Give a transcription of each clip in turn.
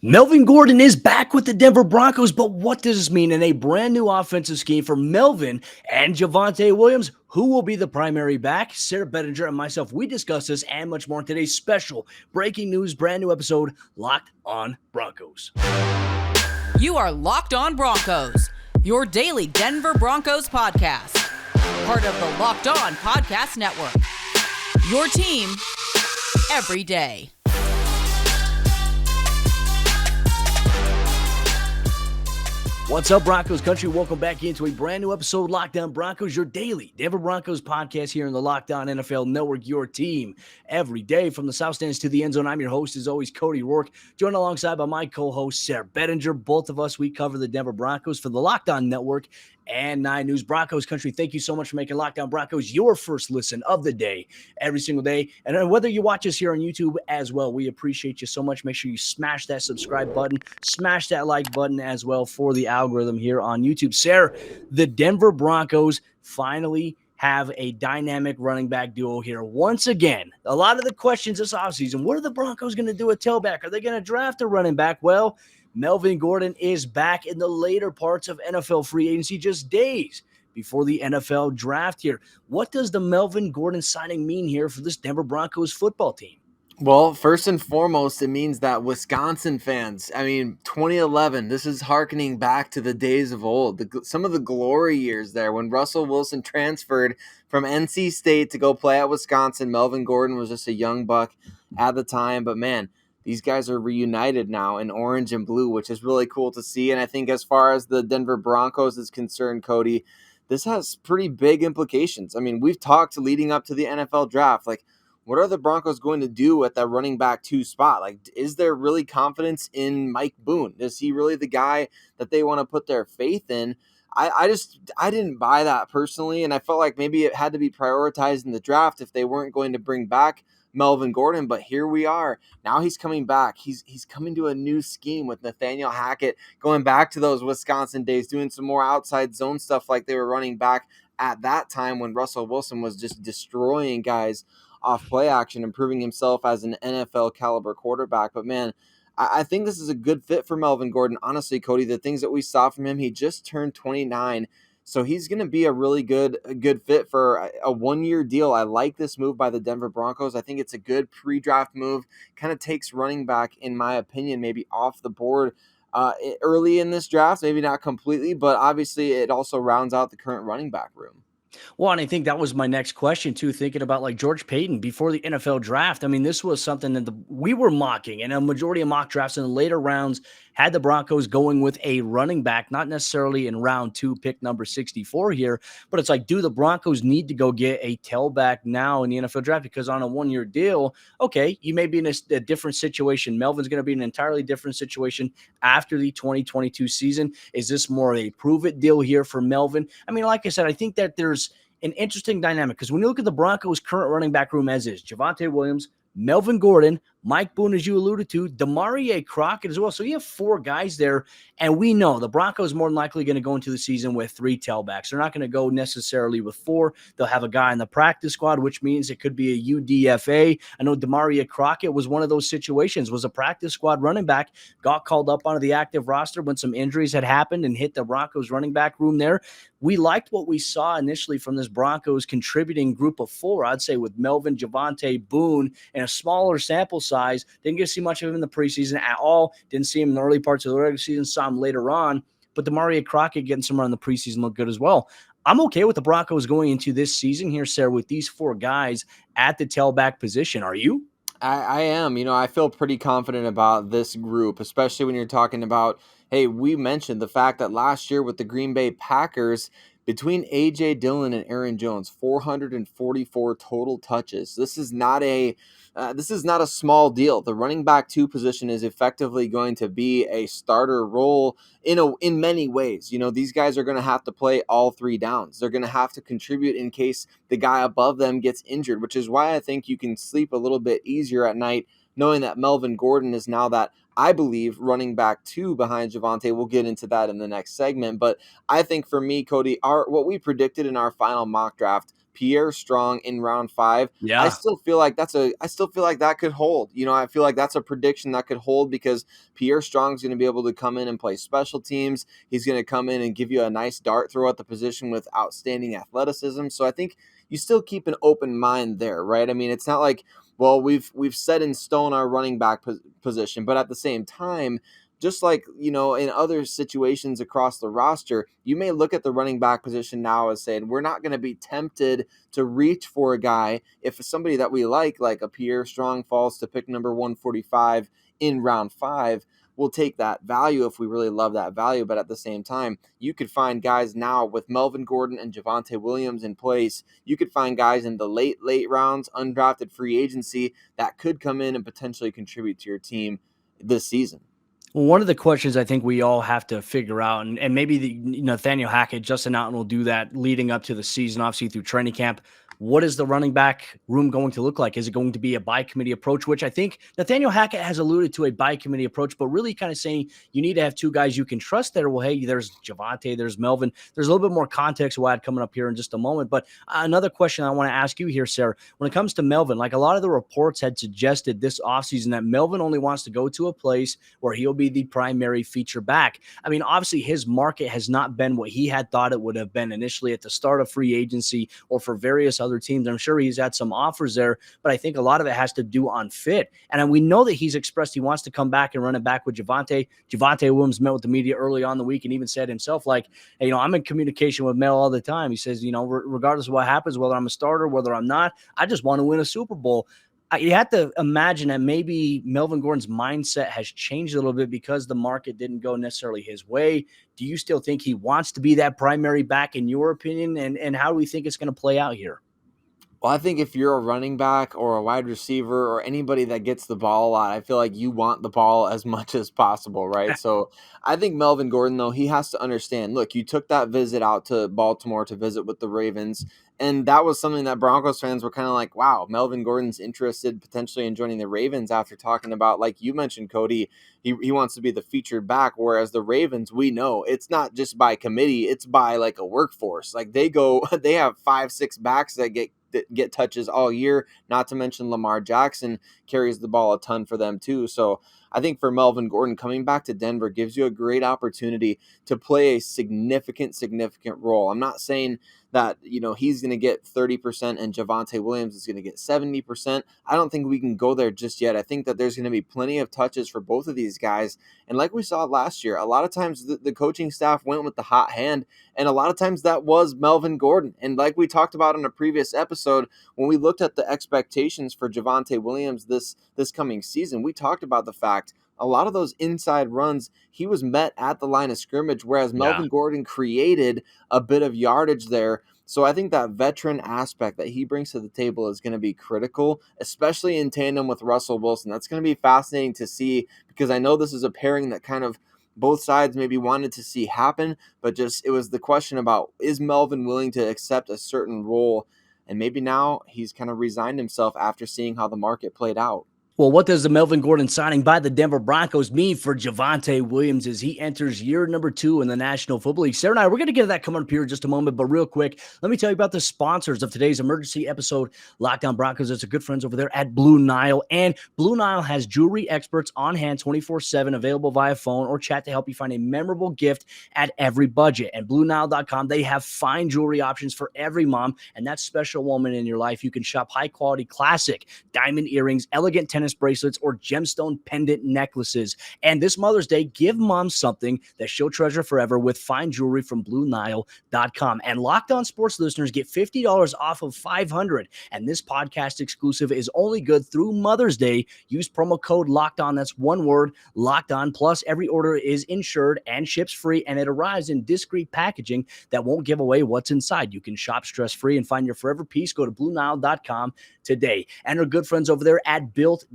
Melvin Gordon is back with the Denver Broncos, but what does this mean in a brand new offensive scheme for Melvin and Javonte Williams? Who will be the primary back? Sayre, Bedinger, and myself, we discuss this and much more in today's special breaking news, brand new episode, Locked on Broncos. You are Locked on Broncos, your daily Denver Broncos podcast. Part of the Locked on Podcast Network. Your team every day. What's up, Broncos country? Welcome back into a brand new episode of Locked on Broncos, your daily Denver Broncos podcast here in the Locked on NFL Network, your team every day from the South Stands to the end zone. I'm your host, as always, Cody Roark, joined alongside by my co-host, Sayre Bedinger. Both of us, we cover the Denver Broncos for the Locked on Network and 9 News. Broncos country, thank you so much for making Locked on Broncos your first listen of the day every single day. And whether you watch us here on YouTube as well, we appreciate you so much. Make sure you smash that subscribe button, smash that like button as well for the algorithm here on YouTube. Sayre, the Denver Broncos finally have a dynamic running back duo here. Once again, a lot of the questions this offseason, what are the Broncos going to do at tailback? Are they going to draft a running back? Well, Melvin Gordon is back in the later parts of NFL free agency, just days before the NFL draft here. What does the Melvin Gordon signing mean here for this Denver Broncos football team? Well, first and foremost, it means that Wisconsin fans, 2011, this is hearkening back to the days of old, some of the glory years there when Russell Wilson transferred from NC State to go play at Wisconsin. Melvin Gordon was just a young buck at the time, but man, these guys are reunited now in orange and blue, which is really cool to see. And I think as far as the Denver Broncos is concerned, Cody, this has pretty big implications. I mean, we've talked leading up to the NFL draft, like, what are the Broncos going to do at that running back 2 spot? Like, is there really confidence in Mike Boone? Is he really the guy that they want to put their faith in? I didn't buy that personally, and I felt like maybe it had to be prioritized in the draft if they weren't going to bring back Melvin Gordon, but here we are. Now he's coming back. He's coming to a new scheme with Nathaniel Hackett, going back to those Wisconsin days, doing some more outside zone stuff like they were running back at that time when Russell Wilson was just destroying guys off play action and proving himself as an NFL caliber quarterback. But man, I think this is a good fit for Melvin Gordon. Honestly, Cody, the things that we saw from him, he just turned 29. So he's going to be a really good fit for a 1-year deal. I like this move by the Denver Broncos. I think it's a good pre-draft move. Kind of takes running back, in my opinion, maybe off the board early in this draft. Maybe not completely, but obviously it also rounds out the current running back room. Well, and I think that was my next question too, thinking about like George Paton before the NFL draft. I mean, this was something that we were mocking, and a majority of mock drafts in the later rounds had the Broncos going with a running back, not necessarily in round 2, pick number 64 here, but it's like, do the Broncos need to go get a tailback now in the NFL draft? Because on a 1-year deal, okay, you may be in a different situation. Melvin's going to be in an entirely different situation after the 2022 season. Is this more of a prove-it deal here for Melvin? I mean, like I said, I think that there's an interesting dynamic because when you look at the Broncos' current running back room as is, Javonte Williams, Melvin Gordon, Mike Boone, as you alluded to, Demarie Crockett as well. So you have 4 guys there, and we know the Broncos more than likely going to go into the season with 3 tailbacks. They're not going to go necessarily with 4. They'll have a guy in the practice squad, which means it could be a UDFA. I know Demarie Crockett was one of those situations, was a practice squad running back, got called up onto the active roster when some injuries had happened and hit the Broncos running back room there. We liked what we saw initially from this Broncos contributing group of 4, I'd say, with Melvin, Javonte, Boone, and a smaller sample size. Didn't get to see much of him in the preseason at all. Didn't see him in the early parts of the regular season. Saw him later on. But Demarie Crockett getting some run in the preseason looked good as well. I'm okay with the Broncos going into this season here, Sayre, with these 4 guys at the tailback position. Are you? I am. I feel pretty confident about this group, especially when you're talking about, hey, we mentioned the fact that last year with the Green Bay Packers, between A.J. Dillon and Aaron Jones, 444 total touches. This is not a small deal. The running back 2 position is effectively going to be a starter role in many ways. These guys are going to have to play all 3 downs. They're going to have to contribute in case the guy above them gets injured, which is why I think you can sleep a little bit easier at night knowing that Melvin Gordon is now that, I believe, running back 2 behind Javonte. We'll get into that in the next segment. But I think for me, Cody, what we predicted in our final mock draft, Pierre Strong in round 5. I Yeah. still feel like that could hold. I feel like that's a prediction that could hold because Pierre Strong's going to be able to come in and play special teams. He's going to come in and give you a nice dart throw at the position with outstanding athleticism. So I think you still keep an open mind there, right? I mean, it's not like, well, we've set in stone our running back position, but at the same time, just like, in other situations across the roster, you may look at the running back position now as saying, we're not going to be tempted to reach for a guy if somebody that we like a Pierre Strong falls to pick number 145 in round 5. We'll take that value if we really love that value. But at the same time, you could find guys now with Melvin Gordon and Javonte Williams in place. You could find guys in the late rounds, undrafted free agency that could come in and potentially contribute to your team this season. Well, one of the questions I think we all have to figure out, and maybe Nathaniel Hackett, Justin Allen will do that leading up to the season, obviously through training camp. What is the running back room going to look like? Is it going to be a by committee approach, which I think Nathaniel Hackett has alluded to a by committee approach, but really kind of saying you need to have two guys you can trust there. Well, hey, there's Javonte, there's Melvin. There's a little bit more context we'll add coming up here in just a moment. But another question I want to ask you here, Sayre, when it comes to Melvin, like a lot of the reports had suggested this offseason that Melvin only wants to go to a place where he'll be the primary feature back. I mean, obviously his market has not been what he had thought it would have been initially at the start of free agency or for various other teams. I'm sure he's had some offers there, but I think a lot of it has to do on fit. And we know that he's expressed he wants to come back and run it back with Javonte. Javonte Williams met with the media early on in the week and even said himself, like, hey, I'm in communication with Mel all the time. He says, regardless of what happens, whether I'm a starter, whether I'm not, I just want to win a Super Bowl. You have to imagine that maybe Melvin Gordon's mindset has changed a little bit because the market didn't go necessarily his way. Do you still think he wants to be that primary back in your opinion? And how do we think it's going to play out here? Well, I think if you're a running back or a wide receiver or anybody that gets the ball a lot, I feel like you want the ball as much as possible, right? So I think Melvin Gordon, though, he has to understand, look, you took that visit out to Baltimore to visit with the Ravens, and that was something that Broncos fans were kind of like, wow, Melvin Gordon's interested potentially in joining the Ravens after talking about, like you mentioned, Cody, he wants to be the featured back, whereas the Ravens, we know, it's not just by committee, it's by like a workforce. Like they have 5-6 backs that get touches all year, not to mention Lamar Jackson carries the ball a ton for them too. So I think for Melvin Gordon, coming back to Denver gives you a great opportunity to play a significant role. I'm not saying that, he's going to get 30% and Javonte Williams is going to get 70%. I don't think we can go there just yet. I think that there's going to be plenty of touches for both of these guys. And like we saw last year, a lot of times the coaching staff went with the hot hand, and a lot of times that was Melvin Gordon. And like we talked about in a previous episode, when we looked at the expectations for Javonte Williams this coming season, we talked about the fact a lot of those inside runs, he was met at the line of scrimmage, whereas Melvin Gordon created a bit of yardage there. So I think that veteran aspect that he brings to the table is going to be critical, especially in tandem with Russell Wilson. That's going to be fascinating to see because I know this is a pairing that kind of both sides maybe wanted to see happen, but just it was the question about, is Melvin willing to accept a certain role? And maybe now he's kind of resigned himself after seeing how the market played out. Well, what does the Melvin Gordon signing by the Denver Broncos mean for Javonte Williams as he enters year number 2 in the National Football League? Sayre and I, we're going to get to that coming up here in just a moment, but real quick, let me tell you about the sponsors of today's emergency episode, Lockdown Broncos. It's our good friends over there at Blue Nile, and Blue Nile has jewelry experts on hand 24/7, available via phone or chat to help you find a memorable gift at every budget. And BlueNile.com, they have fine jewelry options for every mom and that special woman in your life. You can shop high-quality classic diamond earrings, elegant tennis bracelets, or gemstone pendant necklaces. And this Mother's Day, give mom something that she'll treasure forever with fine jewelry from BlueNile.com. And Locked On Sports listeners get $50 off of $500. And this podcast exclusive is only good through Mother's Day. Use promo code Locked On. That's one word, Locked On. Plus, every order is insured and ships free, and it arrives in discreet packaging that won't give away what's inside. You can shop stress-free and find your forever piece. Go to BlueNile.com today. And our good friends over there at Built.com.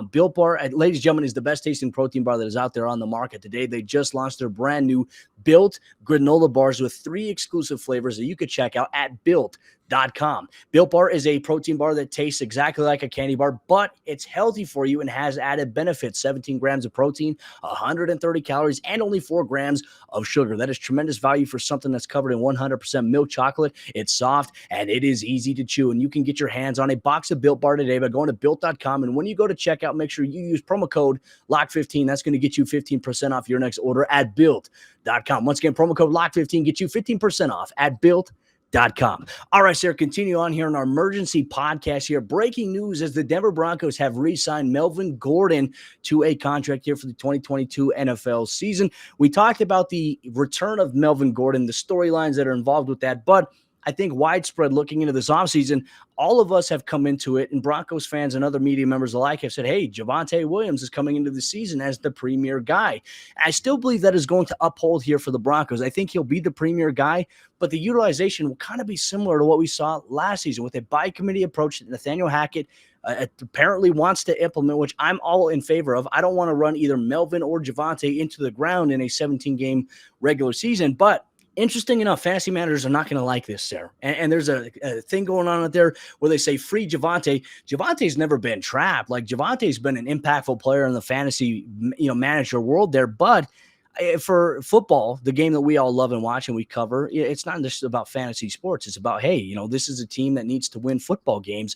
Built Bar, ladies and gentlemen, is the best tasting protein bar that is out there on the market today. They just launched their brand new Built granola bars with 3 exclusive flavors that you could check out at Built.com. Built.com. Built Bar is a protein bar that tastes exactly like a candy bar, but it's healthy for you and has added benefits. 17 grams of protein, 130 calories, and only 4 grams of sugar. That is tremendous value for something that's covered in 100% milk chocolate. It's soft and it is easy to chew. And you can get your hands on a box of Built Bar today by going to Built.com. And when you go to checkout, make sure you use promo code LOCK15. That's going to get you 15% off your next order at Built.com. Once again, promo code LOCK15 gets you 15% off at Built.com. All right, Sayre, continue on here in our emergency podcast here. Breaking news as the Denver Broncos have re-signed Melvin Gordon to a contract here for the 2022 NFL season. We talked about the return of Melvin Gordon, the storylines that are involved with that, but I think widespread looking into this offseason, all of us have come into it, and Broncos fans and other media members alike have said, hey, Javonte Williams is coming into the season as the premier guy. I still believe that is going to uphold here for the Broncos. I think he'll be the premier guy, but the utilization will kind of be similar to what we saw last season with a by-committee approach that Nathaniel Hackett apparently wants to implement, which I'm all in favor of. I don't want to run either Melvin or Javonte into the ground in a 17-game regular season, but interesting enough, fantasy managers are not going to like this, Sayre. And there's a thing going on out there where they say free Javonte. Javonte's never been trapped. Like, Javonte's been an impactful player in the fantasy, manager world there. But for football, the game that we all love and watch and we cover, it's not just about fantasy sports. It's about, hey, this is a team that needs to win football games.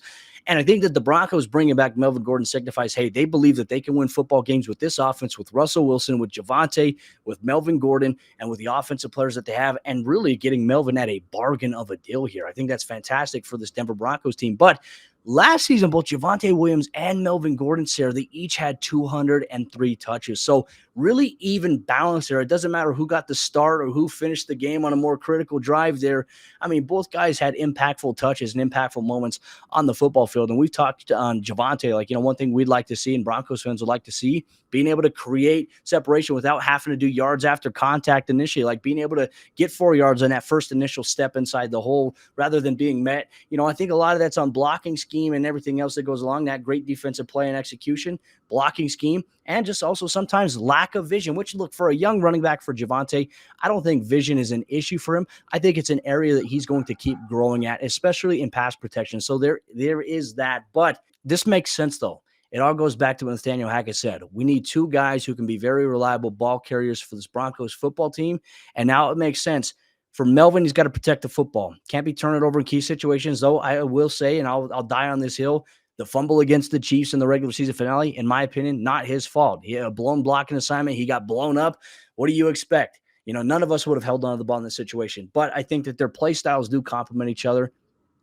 And I think that the Broncos bringing back Melvin Gordon signifies, hey, they believe that they can win football games with this offense, with Russell Wilson, with Javonte, with Melvin Gordon, and with the offensive players that they have, and really getting Melvin at a bargain of a deal here. I think that's fantastic for this Denver Broncos team. But last season, both Javonte Williams and Melvin Gordon, Sayre, they each had 203 touches. So really even balance there. It doesn't matter who got the start or who finished the game on a more critical drive there. I mean, both guys had impactful touches and impactful moments on the football field. And we've talked on Javonte, one thing we'd like to see and Broncos fans would like to see, being able to create separation without having to do yards after contact initially, like being able to get 4 yards on that first initial step inside the hole rather than being met. I think a lot of that's on blocking scheme and everything else that goes along that great defensive play and execution, blocking scheme, and just also sometimes lack of vision, which, look, for a young running back for Javonte, I don't think vision is an issue for him. I think it's an area that he's going to keep growing at, especially in pass protection. So there is that. But this makes sense, though. It all goes back to what Nathaniel Hackett said. We need 2 guys who can be very reliable ball carriers for this Broncos football team. And now it makes sense. For Melvin, he's got to protect the football. Can't be turning it over in key situations, though. I will say, and I'll die on this hill, the fumble against the Chiefs in the regular season finale, in my opinion, not his fault. He had a blown blocking assignment. He got blown up. What do you expect? None of us would have held on to the ball in this situation. But I think that their play styles do complement each other.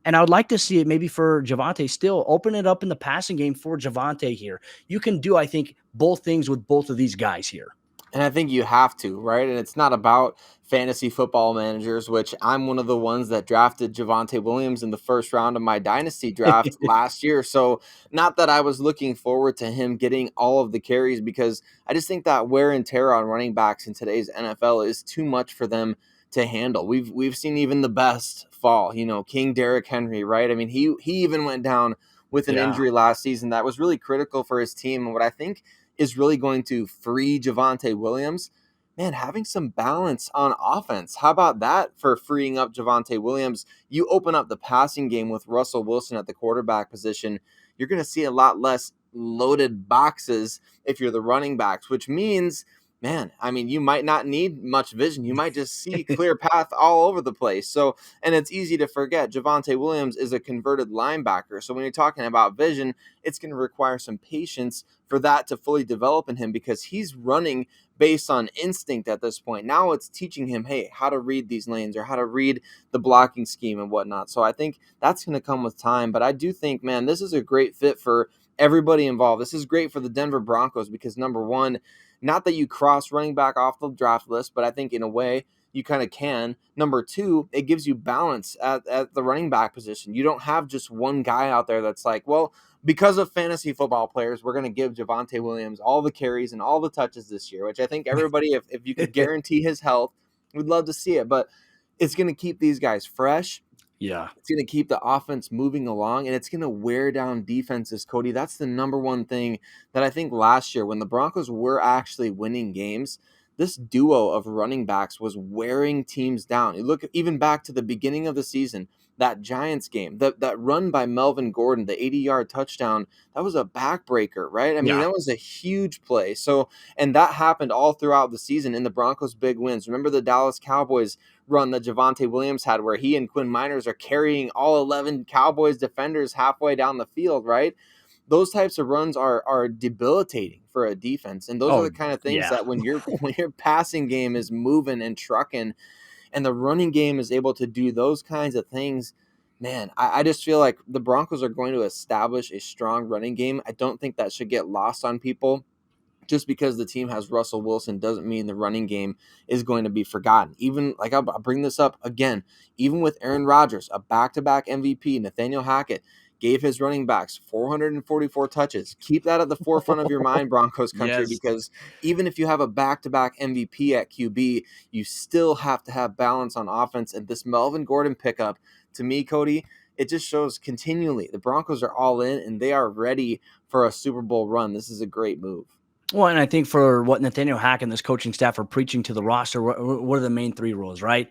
And I would like to see it maybe for Javonte still open it up in the passing game for Javonte here. You can do, I think, both things with both of these guys here. And I think you have to, right? And it's not about fantasy football managers, which I'm one of the ones that drafted Javonte Williams in the first round of my dynasty draft last year. So not that I was looking forward to him getting all of the carries, because I just think that wear and tear on running backs in today's NFL is too much for them to handle. We've seen even the best fall, King Derrick Henry, right? I mean, he even went down with an injury last season that was really critical for his team. And what I think is really going to free Javonte Williams, man, having some balance on offense. How about that for freeing up Javonte Williams? You open up the passing game with Russell Wilson at the quarterback position, you're going to see a lot less loaded boxes if you're the running backs, which means, man, I mean, you might not need much vision. You might just see clear path all over the place. So, and it's easy to forget, Javonte Williams is a converted linebacker. So when you're talking about vision, it's going to require some patience for that to fully develop in him, because he's running based on instinct at this point. Now it's teaching him, hey, how to read these lanes or how to read the blocking scheme and whatnot. So I think that's going to come with time. But I do think, man, this is a great fit for everybody involved. This is great for the Denver Broncos because, number one, not that you cross running back off the draft list, but I think in a way you kind of can. Number two, it gives you balance at the running back position. You don't have just one guy out there that's like, well, because of fantasy football players, we're going to give Javonte Williams all the carries and all the touches this year, which I think everybody, if you could guarantee his health, we'd love to see it. But it's going to keep these guys fresh. Yeah. It's going to keep the offense moving along, and it's going to wear down defenses, Cody. That's the number one thing that I think last year when the Broncos were actually winning games, this duo of running backs was wearing teams down. You look even back to the beginning of the season, that Giants game. That run by Melvin Gordon, the 80-yard touchdown, that was a backbreaker, right? I mean, Yeah. that was a huge play. So, and that happened all throughout the season in the Broncos' big wins. Remember the Dallas Cowboys run that Javonte Williams had where he and Quinn Miners are carrying all 11 Cowboys defenders halfway down the field, right? Those types of runs are debilitating for a defense. And those are Oh, the kind of things yeah. that when your passing game is moving and trucking and the running game is able to do those kinds of things, man, I just feel like the Broncos are going to establish a strong running game. I don't think that should get lost on people. Just because the team has Russell Wilson doesn't mean the running game is going to be forgotten. Even, like, I'll bring this up again, even with Aaron Rodgers, a back-to-back MVP, Nathaniel Hackett gave his running backs 444 touches. Keep that at the forefront of your mind, Broncos country, Yes. because even if you have a back-to-back MVP at QB, you still have to have balance on offense. And this Melvin Gordon pickup, to me, Cody, it just shows continually the Broncos are all in and they are ready for a Super Bowl run. This is a great move. Well, and I think for what Nathaniel Hackett and this coaching staff are preaching to the roster, what are the main 3 rules, right?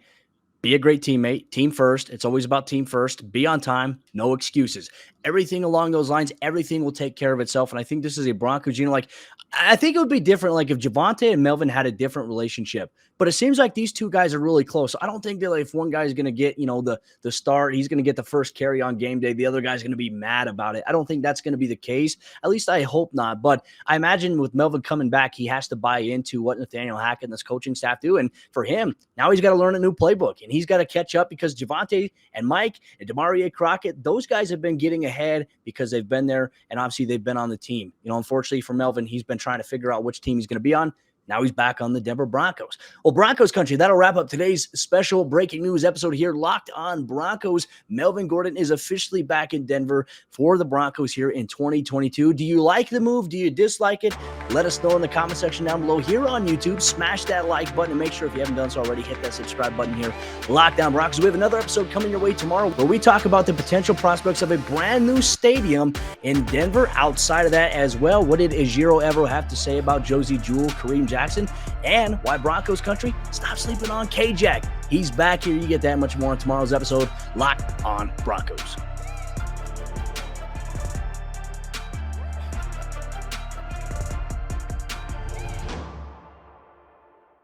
Be a great teammate, team first. It's always about team first. Be on time, no excuses. Everything along those lines, everything will take care of itself. And I think this is a Broncos, like, I think it would be different, like if Javonte and Melvin had a different relationship. But it seems like these two guys are really close. I don't think that if one guy is going to get, the start, he's going to get the first carry on game day, the other guy's going to be mad about it. I don't think that's going to be the case. At least I hope not. But I imagine with Melvin coming back, he has to buy into what Nathaniel Hackett and this coaching staff do. And for him, now he's got to learn a new playbook. And he's got to catch up because Javonte and Mike and Demarie Crockett, those guys have been getting ahead because they've been there. And obviously they've been on the team. Unfortunately for Melvin, he's been trying to figure out which team he's going to be on. Now he's back on the Denver Broncos. Well, Broncos country, that'll wrap up today's special breaking news episode here. Locked on Broncos. Melvin Gordon is officially back in Denver for the Broncos here in 2022. Do you like the move? Do you dislike it? Let us know in the comment section down below here on YouTube. Smash that like button and make sure if you haven't done so already, hit that subscribe button here. Locked on Broncos. We have another episode coming your way tomorrow where we talk about the potential prospects of a brand new stadium in Denver. Outside of that as well, what did Ejiro Evero have to say about Josie Jewell, Kareem Jackson, and why Broncos country stop sleeping on K-Jack. He's back here. You get that much more on tomorrow's episode. Locked on Broncos.